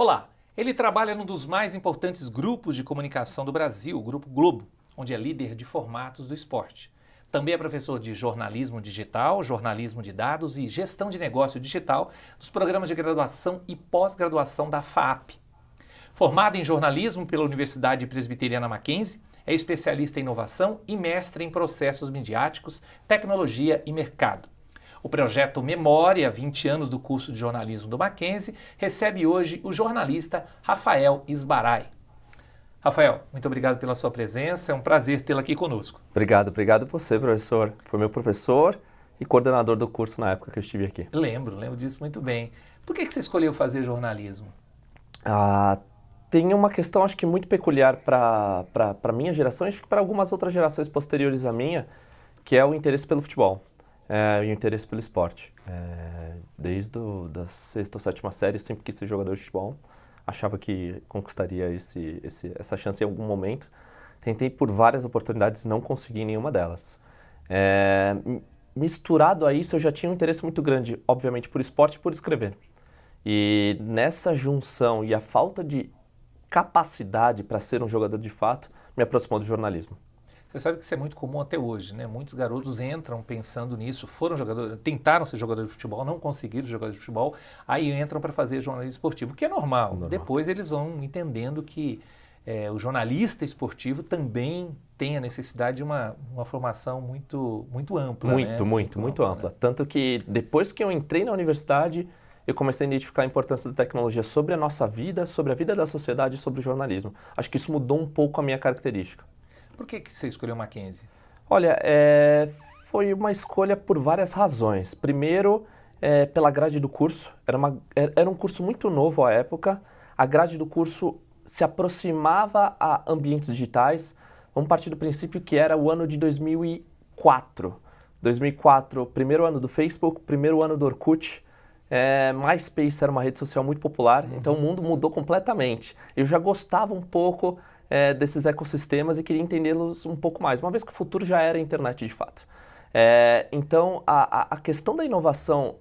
Olá, ele trabalha num dos mais importantes grupos de comunicação do Brasil, o Grupo Globo, onde é líder de formatos do esporte. Também é professor de jornalismo digital, jornalismo de dados e gestão de negócio digital dos programas de graduação e pós-graduação da FAAP. Formado em jornalismo pela Universidade Presbiteriana Mackenzie, é especialista em inovação e mestre em processos midiáticos, tecnologia e mercado. O projeto Memória, 20 anos do curso de jornalismo do Mackenzie, recebe hoje o jornalista Rafael Isbarai. Rafael, muito obrigado pela sua presença, é um prazer tê-lo aqui conosco. Obrigado você, professor. Foi meu professor e coordenador do curso na época que eu estive aqui. Lembro disso muito bem. Por que você escolheu fazer jornalismo? Tem uma questão, acho que muito peculiar para a minha geração, acho que para algumas outras gerações posteriores à minha, que é o interesse pelo futebol. E o interesse pelo esporte. Desde da sexta ou sétima série, eu sempre quis ser jogador de futebol. Achava que conquistaria essa chance em algum momento. Tentei por várias oportunidades e não consegui nenhuma delas. Misturado a isso, eu já tinha um interesse muito grande, obviamente, por esporte e por escrever. E nessa junção e a falta de capacidade para ser um jogador de fato, me aproximou do jornalismo. Você sabe que isso é muito comum até hoje, né? Muitos garotos entram pensando nisso, foram jogadores, tentaram ser jogadores de futebol, não conseguiram ser jogadores de futebol, aí entram para fazer jornalismo esportivo, o que é normal. Depois eles vão entendendo que o jornalista esportivo também tem a necessidade de uma formação muito ampla. Muito ampla. Né? Tanto que depois que eu entrei na universidade, eu comecei a identificar a importância da tecnologia sobre a nossa vida, sobre a vida da sociedade e sobre o jornalismo. Acho que isso mudou um pouco a minha característica. Por que você escolheu Mackenzie? Olha, foi uma escolha por várias razões. Primeiro, pela grade do curso. Era um curso muito novo à época. A grade do curso se aproximava a ambientes digitais. Vamos partir do princípio que era o ano de 2004. 2004, primeiro ano do Facebook, primeiro ano do Orkut. MySpace era uma rede social muito popular, então o mundo mudou completamente. Eu já gostava um pouco desses ecossistemas e queria entendê-los um pouco mais, uma vez que o futuro já era a internet de fato. Então, a questão da inovação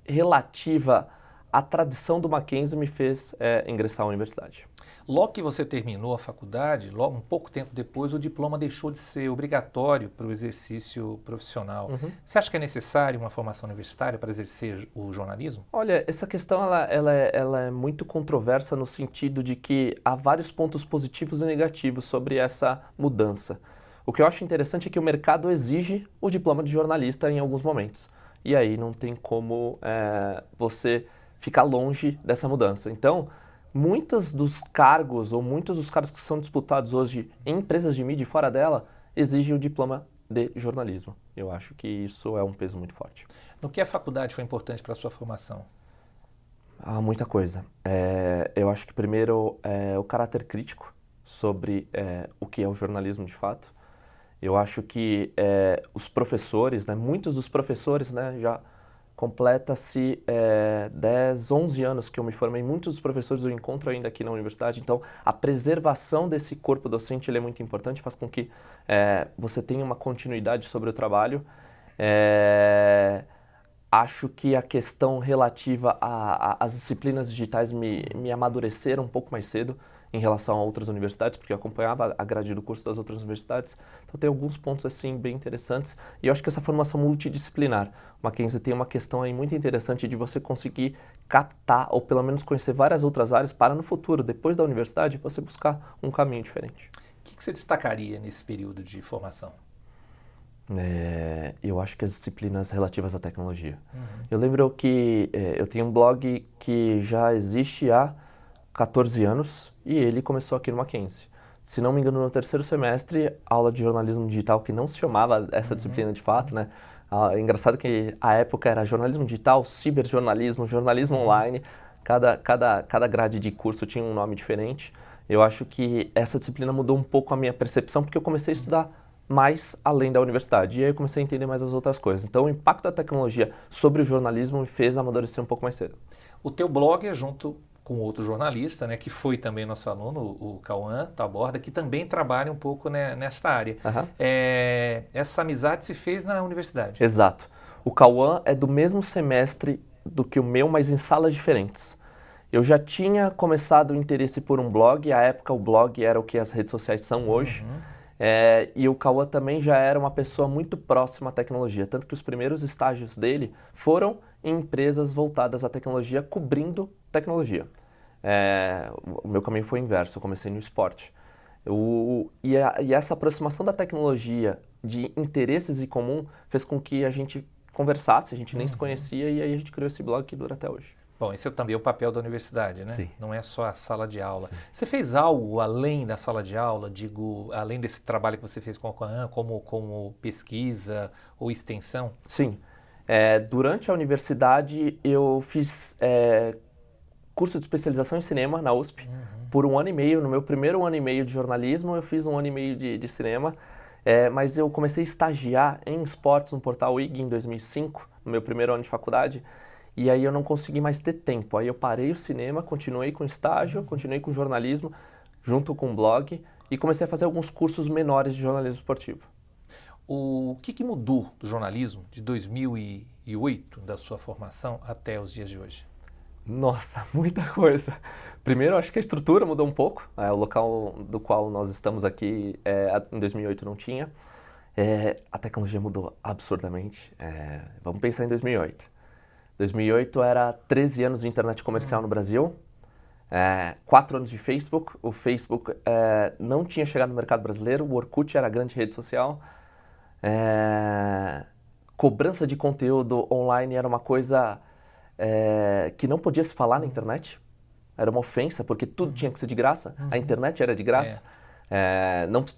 relativa à tradição do Mackenzie me fez ingressar à universidade. Logo que você terminou a faculdade, logo um pouco tempo depois, o diploma deixou de ser obrigatório para o exercício profissional. Você acha que é necessário uma formação universitária para exercer o jornalismo? Olha, essa questão ela é muito controversa no sentido de que há vários pontos positivos e negativos sobre essa mudança. O que eu acho interessante é que o mercado exige o diploma de jornalista em alguns momentos. E aí não tem como você ficar longe dessa mudança. Então, muitos dos cargos que são disputados hoje em empresas de mídia e fora dela exigem o diploma de jornalismo. Eu acho que isso é um peso muito forte. No que a faculdade foi importante para a sua formação? Muita coisa. Eu acho que primeiro o caráter crítico sobre o que é o jornalismo de fato. Eu acho que os professores, muitos dos professores já completa-se 10, 11 anos que eu me formei. Muitos dos professores eu encontro ainda aqui na universidade. Então, a preservação desse corpo docente ele é muito importante, faz com que você tenha uma continuidade sobre o trabalho. Acho que a questão relativa às disciplinas digitais me amadureceram um pouco mais cedo em relação a outras universidades, porque eu acompanhava a grade do curso das outras universidades. Então tem alguns pontos assim bem interessantes. E eu acho que essa formação multidisciplinar, o Mackenzie tem uma questão aí muito interessante de você conseguir captar ou pelo menos conhecer várias outras áreas para no futuro, depois da universidade, você buscar um caminho diferente. O que você destacaria nesse período de formação? Eu acho que as disciplinas relativas à tecnologia. Eu lembro que eu tenho um blog que já existe há 14 anos e ele começou aqui no Mackenzie. Se não me engano, no terceiro semestre, aula de jornalismo digital, que não se chamava essa disciplina de fato, né? Engraçado que a época era jornalismo digital, ciberjornalismo, jornalismo online. Cada grade de curso tinha um nome diferente. Eu acho que essa disciplina mudou um pouco a minha percepção, porque eu comecei a estudar mais além da universidade. E aí eu comecei a entender mais as outras coisas. Então, o impacto da tecnologia sobre o jornalismo me fez amadurecer um pouco mais cedo. O teu blog é junto com outro jornalista, que foi também nosso aluno, o Cauã Taborda, que também trabalha um pouco nessa área. Essa amizade se fez na universidade. Exato. O Cauã é do mesmo semestre do que o meu, mas em salas diferentes. Eu já tinha começado o interesse por um blog, à época o blog era o que as redes sociais são hoje, e o Cauã também já era uma pessoa muito próxima à tecnologia, tanto que os primeiros estágios dele foram em empresas voltadas à tecnologia, cobrindo tecnologia. O meu caminho foi inverso, eu comecei no esporte. E essa aproximação da tecnologia, de interesses em comum, fez com que a gente conversasse, a gente nem se conhecia, e aí a gente criou esse blog que dura até hoje. Bom, esse é também o papel da universidade, né? Sim. Não é só a sala de aula. Sim. Você fez algo além da sala de aula, digo, além desse trabalho que você fez com a Coan, como pesquisa ou extensão? Sim. Durante a universidade, eu fiz curso de especialização em cinema na USP por 1 ano e meio. No meu primeiro ano e meio de jornalismo, eu fiz 1 ano e meio de cinema. Mas eu comecei a estagiar em esportes no portal IG em 2005, no meu primeiro ano de faculdade. E aí eu não consegui mais ter tempo. Aí eu parei o cinema, continuei com estágio, continuei com jornalismo, junto com o blog, e comecei a fazer alguns cursos menores de jornalismo esportivo. O que mudou do jornalismo de 2008, da sua formação, até os dias de hoje? Nossa, muita coisa. Primeiro, acho que a estrutura mudou um pouco. O local do qual nós estamos aqui, em 2008 não tinha. A tecnologia mudou absurdamente. Vamos pensar em 2008. 2008 era 13 anos de internet comercial no Brasil, 4 anos de Facebook. O Facebook não tinha chegado no mercado brasileiro, o Orkut era a grande rede social. Cobrança de conteúdo online era uma coisa que não podia se falar na internet. Era uma ofensa, porque tudo tinha que ser de graça. A internet era de graça.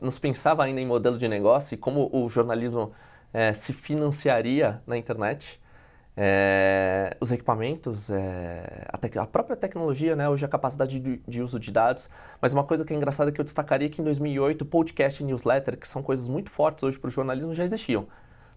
Não se pensava ainda em modelo de negócio e como o jornalismo se financiaria na internet. Os equipamentos, a própria tecnologia, né, hoje a capacidade de uso de dados, mas uma coisa que é engraçada que eu destacaria é que em 2008 podcast e newsletter, que são coisas muito fortes hoje para o jornalismo, já existiam,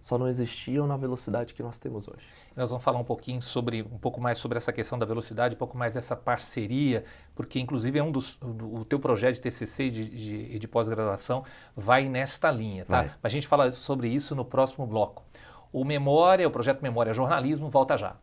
só não existiam na velocidade que nós temos hoje. Nós vamos falar um pouco mais sobre essa questão da velocidade, um pouco mais dessa parceria, porque inclusive o teu projeto de TCC e de pós-graduação vai nesta linha, tá? Mas a gente fala sobre isso no próximo bloco. O projeto Memória Jornalismo, volta já.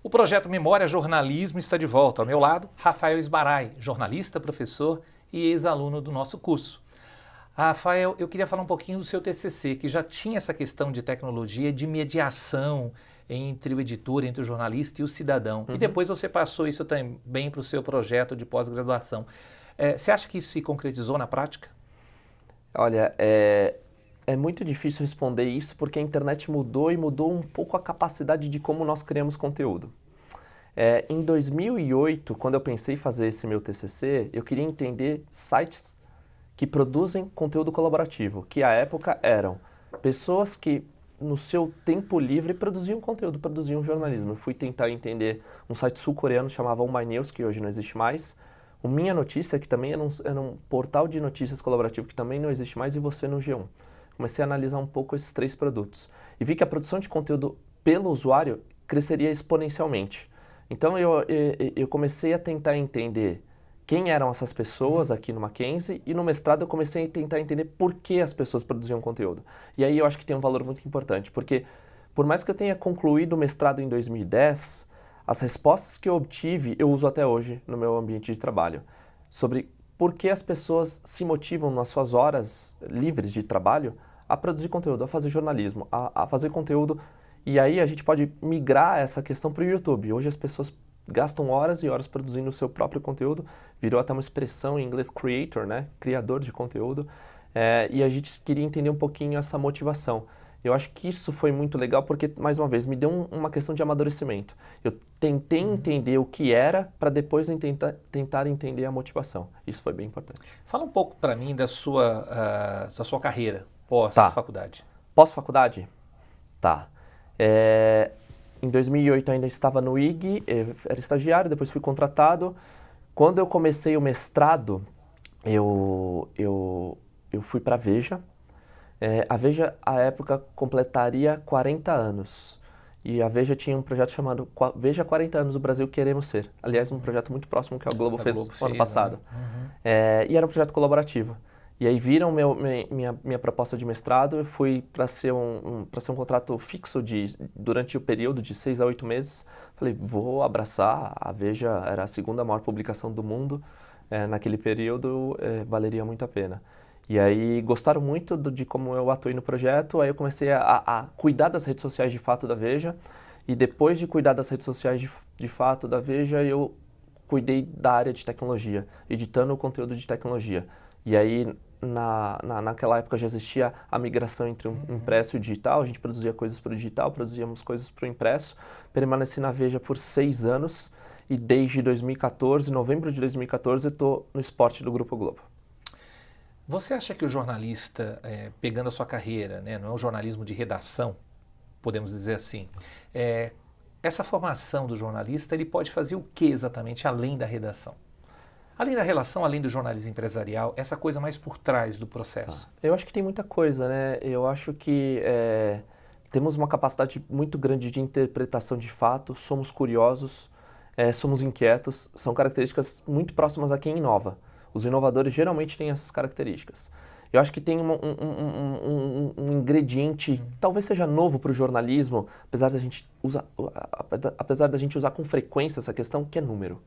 O projeto Memória Jornalismo está de volta. Ao meu lado, Rafael Esbarai, jornalista, professor e ex-aluno do nosso curso. Rafael, eu queria falar um pouquinho do seu TCC, que já tinha essa questão de tecnologia, de mediação entre o editor, entre o jornalista e o cidadão. E depois você passou isso também para o seu projeto de pós-graduação. Você acha que isso se concretizou na prática? Olha, é muito difícil responder isso porque a internet mudou e mudou um pouco a capacidade de como nós criamos conteúdo. Em 2008, quando eu pensei em fazer esse meu TCC, eu queria entender sites que produzem conteúdo colaborativo, que à época eram pessoas que no seu tempo livre produziam conteúdo, produziam jornalismo. Eu fui tentar entender um site sul-coreano chamado My News, que hoje não existe mais, o Minha Notícia, que também era um portal de notícias colaborativo que também não existe mais, e Você no G1. Comecei a analisar um pouco esses 3 produtos e vi que a produção de conteúdo pelo usuário cresceria exponencialmente. Então eu comecei a tentar entender quem eram essas pessoas aqui no Mackenzie e no mestrado eu comecei a tentar entender por que as pessoas produziam conteúdo. E aí eu acho que tem um valor muito importante, porque por mais que eu tenha concluído o mestrado em 2010, as respostas que eu obtive eu uso até hoje no meu ambiente de trabalho, sobre por que as pessoas se motivam nas suas horas livres de trabalho a produzir conteúdo, a fazer jornalismo, a fazer conteúdo. E aí a gente pode migrar essa questão para o YouTube. Hoje as pessoas gastam horas e horas produzindo o seu próprio conteúdo, virou até uma expressão em inglês creator, né? Criador de conteúdo. e a gente queria entender um pouquinho essa motivação. Eu acho que isso foi muito legal porque, mais uma vez, me deu uma questão de amadurecimento. Eu tentei entender o que era para depois tentar entender a motivação. Isso foi bem importante. Fala um pouco para mim da sua carreira pós-faculdade. Pós-faculdade? Tá. Em 2008 ainda estava no IG, era estagiário, depois fui contratado. Quando eu comecei o mestrado, eu fui para a Veja. A Veja, à época, completaria 40 aanos. E a Veja tinha um projeto chamado Veja 40 anos, o Brasil Queremos Ser. Aliás, um projeto muito próximo que a Globo fez no ano passado. Né? E era um projeto colaborativo. E aí viram minha proposta de mestrado, eu fui para ser um contrato fixo durante o período de 6 a 8 meses. Falei, vou abraçar, a Veja era a segunda maior publicação do mundo, naquele período valeria muito a pena. E aí gostaram muito de como eu atuei no projeto, aí eu comecei a cuidar das redes sociais de fato da Veja, e depois de cuidar das redes sociais de fato da Veja, eu cuidei da área de tecnologia, editando o conteúdo de tecnologia. E aí, naquela época já existia a migração entre o impresso e o digital, a gente produzia coisas para o digital, produzíamos coisas para o impresso. Permaneci na Veja por 6 anos e desde 2014, novembro de 2014, eu estou no esporte do Grupo Globo. Você acha que o jornalista, pegando a sua carreira, né, não é um jornalismo de redação, podemos dizer assim, essa formação do jornalista, ele pode fazer o que exatamente além da redação? Além da relação, além do jornalismo empresarial, essa coisa mais por trás do processo. Eu acho que tem muita coisa, né? Eu acho que temos uma capacidade muito grande de interpretação de fato, somos curiosos, somos inquietos, são características muito próximas a quem inova. Os inovadores geralmente têm essas características. Eu acho que tem um ingrediente, talvez seja novo para o jornalismo, apesar da gente usar com frequência essa questão, que é número.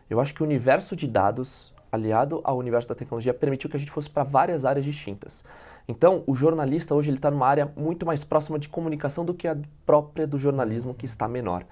Eu acho que o universo de dados, aliado ao universo da tecnologia, permitiu que a gente fosse para várias áreas distintas. Então, o jornalista hoje está numa área muito mais próxima de comunicação do que a própria do jornalismo, que está menor.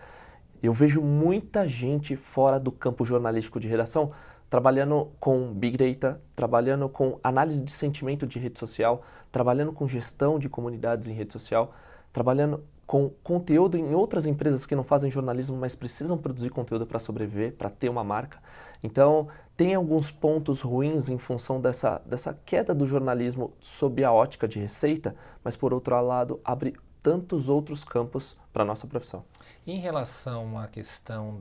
Eu vejo muita gente fora do campo jornalístico de redação trabalhando com Big Data, trabalhando com análise de sentimento de rede social, trabalhando com gestão de comunidades em rede social, trabalhando com conteúdo em outras empresas que não fazem jornalismo, mas precisam produzir conteúdo para sobreviver, para ter uma marca. Então, tem alguns pontos ruins em função dessa queda do jornalismo sob a ótica de receita, mas, por outro lado, abre tantos outros campos para a nossa profissão. Em relação à questão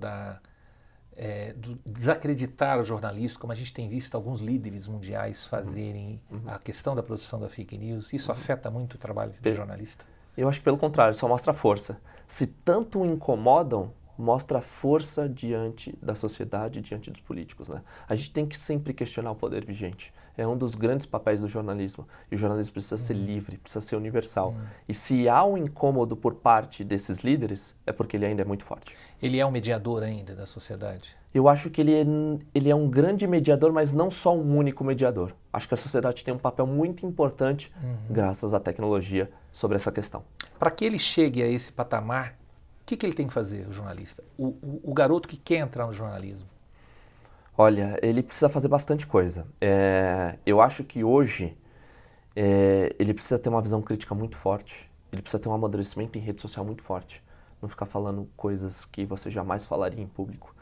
do desacreditar o jornalista, como a gente tem visto alguns líderes mundiais fazerem a questão da produção da fake news, isso afeta muito o trabalho do jornalista? Eu acho que pelo contrário, só mostra força. Se tanto o incomodam, mostra força diante da sociedade, diante dos políticos, né? A gente tem que sempre questionar o poder vigente. É um dos grandes papéis do jornalismo. E o jornalismo precisa ser livre, precisa ser universal. E se há um incômodo por parte desses líderes, é porque ele ainda é muito forte. Ele é um mediador ainda da sociedade? Eu acho que ele é um grande mediador, mas não só um único mediador. Acho que a sociedade tem um papel muito importante, graças à tecnologia, sobre essa questão. Para que ele chegue a esse patamar, o que ele tem que fazer, o jornalista? O garoto que quer entrar no jornalismo? Olha, ele precisa fazer bastante coisa. Eu acho que hoje ele precisa ter uma visão crítica muito forte, ele precisa ter um amadurecimento em rede social muito forte. Não ficar falando coisas que você jamais falaria em público.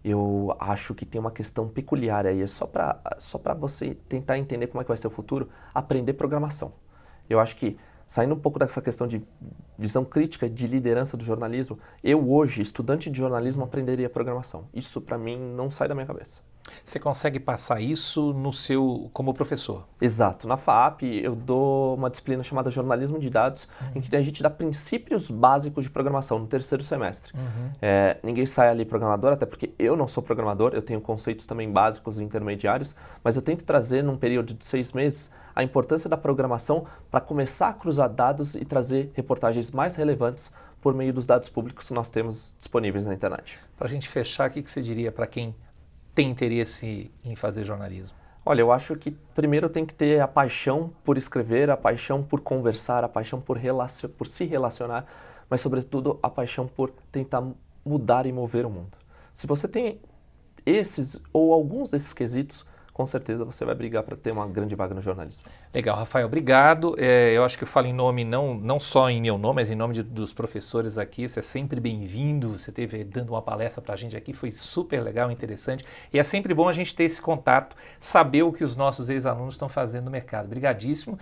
Eu acho que tem uma questão peculiar aí, só para você tentar entender como é que vai ser o futuro, aprender programação. Eu acho que, saindo um pouco dessa questão de visão crítica, de liderança do jornalismo, eu hoje, estudante de jornalismo, aprenderia programação. Isso, para mim, não sai da minha cabeça. Você consegue passar isso como professor? Exato. Na FAAP, eu dou uma disciplina chamada Jornalismo de Dados, em que a gente dá princípios básicos de programação no terceiro semestre. Ninguém sai ali programador, até porque eu não sou programador, eu tenho conceitos também básicos e intermediários, mas eu tento trazer, num período de 6 meses, a importância da programação para começar a cruzar dados e trazer reportagens mais relevantes por meio dos dados públicos que nós temos disponíveis na internet. Para a gente fechar, o que você diria para quem tem interesse em fazer jornalismo? Olha, eu acho que primeiro tem que ter a paixão por escrever, a paixão por conversar, a paixão por se relacionar, mas sobretudo a paixão por tentar mudar e mover o mundo. Se você tem esses ou alguns desses quesitos, com certeza você vai brigar para ter uma grande vaga no jornalismo. Legal, Rafael, obrigado. Eu acho que eu falo em nome, não só em meu nome, mas em nome dos professores aqui. Você é sempre bem-vindo, você esteve dando uma palestra para a gente aqui, foi super legal, interessante. E é sempre bom a gente ter esse contato, saber o que os nossos ex-alunos estão fazendo no mercado. Obrigadíssimo,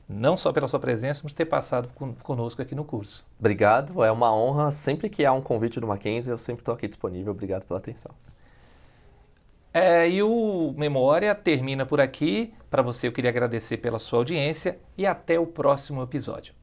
não só pela sua presença, mas ter passado conosco aqui no curso. Obrigado, é uma honra. Sempre que há um convite do Mackenzie, eu sempre estou aqui disponível. Obrigado pela atenção. E o Memória termina por aqui. Para você, eu queria agradecer pela sua audiência e até o próximo episódio.